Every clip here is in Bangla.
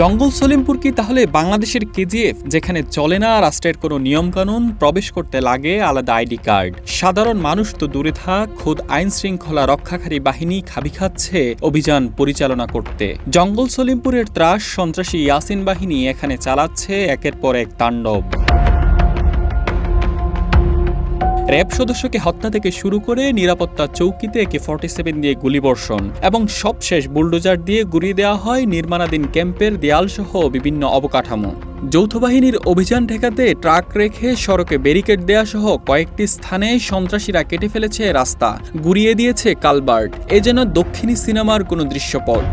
জঙ্গল সলিমপুর কি তাহলে বাংলাদেশের কেজিএফ, যেখানে চলে না রাষ্ট্রের কোনো নিয়মকানুন, প্রবেশ করতে লাগে আলাদা আইডি কার্ড? সাধারণ মানুষ তো দূরে থাক, খোদ আইন শৃঙ্খলা রক্ষাকারী বাহিনী খাবি খাচ্ছে অভিযান পরিচালনা করতে। জঙ্গল সলিমপুরের ত্রাস সন্ত্রাসী ইয়াসিন বাহিনী এখানে চালাচ্ছে একের পর এক তাণ্ডব। র্যাব সদস্যকে হত্যা থেকে শুরু করে নিরাপত্তা চৌকিতে AK-47 দিয়ে গুলিবর্ষণ এবং সবশেষ বুলডোজার দিয়ে গুড়িয়ে দেওয়া হয় নির্মাণাধীন ক্যাম্পের দেয়ালসহ বিভিন্ন অবকাঠামো। যৌথ বাহিনীর অভিযান ঠেকাতে ট্রাক রেখে সড়কে ব্যারিকেড দেয়া সহ কয়েকটি স্থানে সন্ত্রাসীরা কেটে ফেলেছে রাস্তা, গুড়িয়ে দিয়েছে কালভার্ট। এ যেন দক্ষিণী সিনেমার কোনো দৃশ্যপট।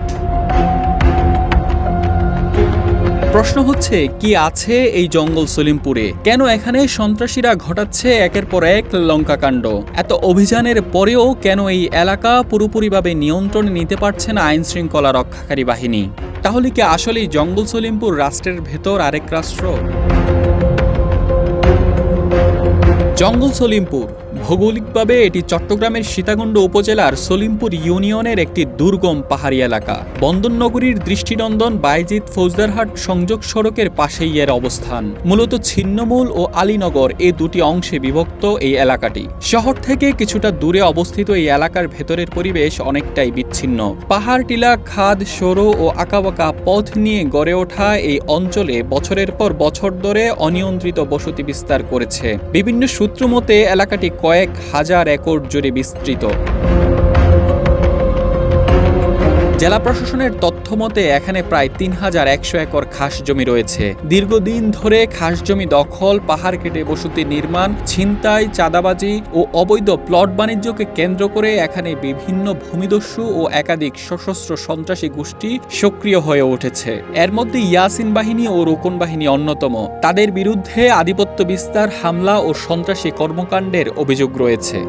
প্রশ্ন হচ্ছে, কি আছে এই জঙ্গল সলিমপুরে? কেন এখানে সন্ত্রাসীরা ঘটাচ্ছে একের পর এক লঙ্কাকাণ্ড? এত অভিযানের পরেও কেন এই এলাকা পুরোপুরিভাবে নিয়ন্ত্রণে নিতে পারছে না আইন শৃঙ্খলা রক্ষাকারী বাহিনী? তাহলে কি আসলেই জঙ্গল সলিমপুর রাষ্ট্রের ভেতর আরেক রাষ্ট্র? জঙ্গল সলিমপুর ভৌগোলিকভাবে এটি চট্টগ্রামের সীতাকুণ্ড উপজেলার সলিমপুর ইউনিয়নের একটি দুর্গম পাহাড়ি এলাকা। বন্দরনগরীর দৃষ্টিনন্দন বাইজিৎ ফৌজদারহাট সংযোগ সড়কের পাশেই এর অবস্থান। মূলত ছিন্নমূল ও আলীনগর এ দুটি অংশে বিভক্ত এই এলাকাটি। শহর থেকে কিছুটা দূরে অবস্থিত এই এলাকার ভেতরের পরিবেশ অনেকটাই বিচ্ছিন্ন। পাহাড়, টিলা, খাদ, সরু ও আঁকাবাঁকা পথ নিয়ে গড়ে ওঠা এই অঞ্চলে বছরের পর বছর ধরে অনিয়ন্ত্রিত বসতি বিস্তার করেছে। বিভিন্ন সূত্র মতে এলাকাটি কয়েক হাজার একর জুড়ে বিস্তৃত। জেলা প্রশাসনের তথ্য মতে এখানে প্রায় ৩,১০০ একর খাস জমি রয়েছে। দীর্ঘদিন ধরে খাস জমি দখল, পাহাড় কেটে বসতি নির্মাণ, ছিনতাই, চাঁদাবাজি ও অবৈধ প্লট বাণিজ্যকে কেন্দ্র করে এখানে বিভিন্ন ভূমিদস্যু ও একাধিক সশস্ত্র সন্ত্রাসী গোষ্ঠী সক্রিয় হয়ে উঠেছে। এর মধ্যে ইয়াসিন বাহিনী ও রোকন বাহিনী অন্যতম। তাদের বিরুদ্ধে আধিপত্য বিস্তার, হামলা ও সন্ত্রাসী কর্মকাণ্ডের অভিযোগ রয়েছে।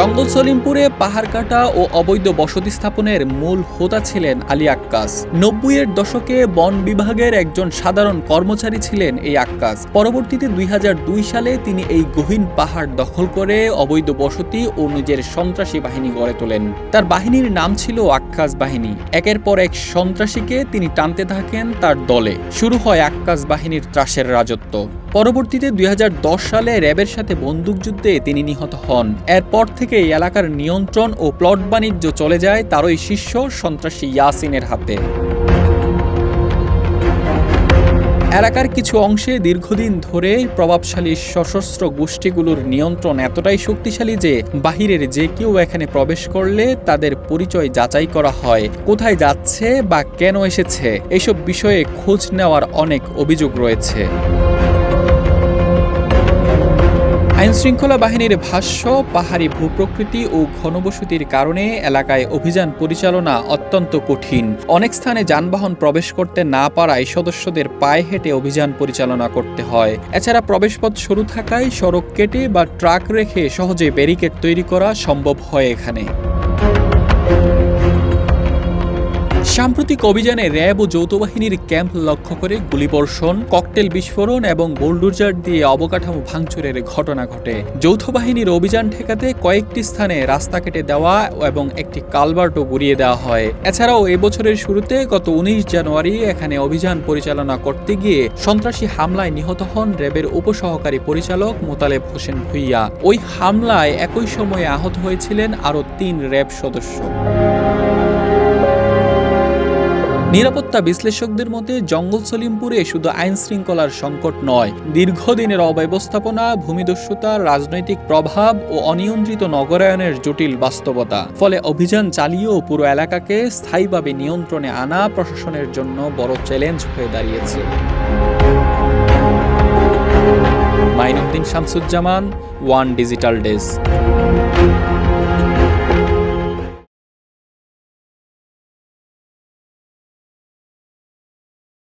জঙ্গল সলিমপুরে পাহাড় কাটা ও অবৈধ বসতি স্থাপনের মূল হোতা ছিলেন আলী আক্কাস। ৯০-এর দশকে বন বিভাগের একজন সাধারণ কর্মচারী ছিলেন এই আক্কাস। পরবর্তীতে ২০০২ সালে তিনি এই গহীন পাহাড় দখল করে অবৈধ বসতি ও নিজের সন্ত্রাসী বাহিনী গড়ে তোলেন। তার বাহিনীর নাম ছিল আক্কাস বাহিনী। একের পর এক সন্ত্রাসীকে তিনি টানতে থাকেন তার দলে। শুরু হয় আক্কাস বাহিনীর ত্রাসের রাজত্ব। পরবর্তীতে ২০১০ সালে র্যাবের সাথে বন্দুকযুদ্ধে তিনি নিহত হন। এরপর থেকে এই এলাকার নিয়ন্ত্রণ ও প্লট বাণিজ্য চলে যায় তারই শীর্ষ সন্ত্রাসী ইয়াসিনের হাতে। এলাকার কিছু অংশে দীর্ঘদিন ধরে প্রভাবশালী সশস্ত্র গোষ্ঠীগুলোর নিয়ন্ত্রণ এতটাই শক্তিশালী যে বাহিরের যে কেউ এখানে প্রবেশ করলে তাদের পরিচয় যাচাই করা হয়। কোথায় যাচ্ছে বা কেন এসেছে এসব বিষয়ে খোঁজ নেওয়ার অনেক অভিযোগ রয়েছে। আইনশৃঙ্খলা বাহিনীর ভাষ্য, পাহাড়ি ভূপ্রকৃতি ও ঘনবসতির কারণে এলাকায় অভিযান পরিচালনা অত্যন্ত কঠিন। অনেক স্থানে যানবাহন প্রবেশ করতে না পারায় সদস্যদের পায়ে হেঁটে অভিযান পরিচালনা করতে হয়। এছাড়া প্রবেশপথ সরু থাকায় সড়ক কেটে বা ট্রাক রেখে সহজে ব্যারিকেড তৈরি করা সম্ভব হয় এখানে। সাম্প্রতিক অভিযানে র্যাব ও যৌথ বাহিনীর ক্যাম্প লক্ষ্য করে গুলিবর্ষণ, ককটেল বিস্ফোরণ এবং বুলডোজার দিয়ে অবকাঠামো ভাঙচুরের ঘটনা ঘটে। যৌথ বাহিনীর অভিযান ঠেকাতে কয়েকটি স্থানে রাস্তা কেটে দেওয়া এবং একটি কালভার্টও গুড়িয়ে দেওয়া হয়। এছাড়াও এবছরের শুরুতে গত ১৯ জানুয়ারি এখানে অভিযান পরিচালনা করতে গিয়ে সন্ত্রাসী হামলায় নিহত হন র্যাবের উপসহকারী পরিচালক মোতালেব হোসেন ভুইয়া। ওই হামলায় একই সময়ে আহত হয়েছিলেন আরও ৩ র্যাব সদস্য। নিরাপত্তা বিশ্লেষকদের মতে জঙ্গল সলিমপুরে শুধু আইন শৃঙ্খলার সংকট নয়, দীর্ঘদিনের অব্যবস্থাপনা, ভূমিদস্যুতা, রাজনৈতিক প্রভাব ও অনিয়ন্ত্রিত নগরায়নের জটিল বাস্তবতা। ফলে অভিযান চালিয়েও পুরো এলাকাকে স্থায়ীভাবে নিয়ন্ত্রণে আনা প্রশাসনের জন্য বড় চ্যালেঞ্জ হয়ে দাঁড়িয়েছে। Mainuddin Shamsuzzaman, one digital desk.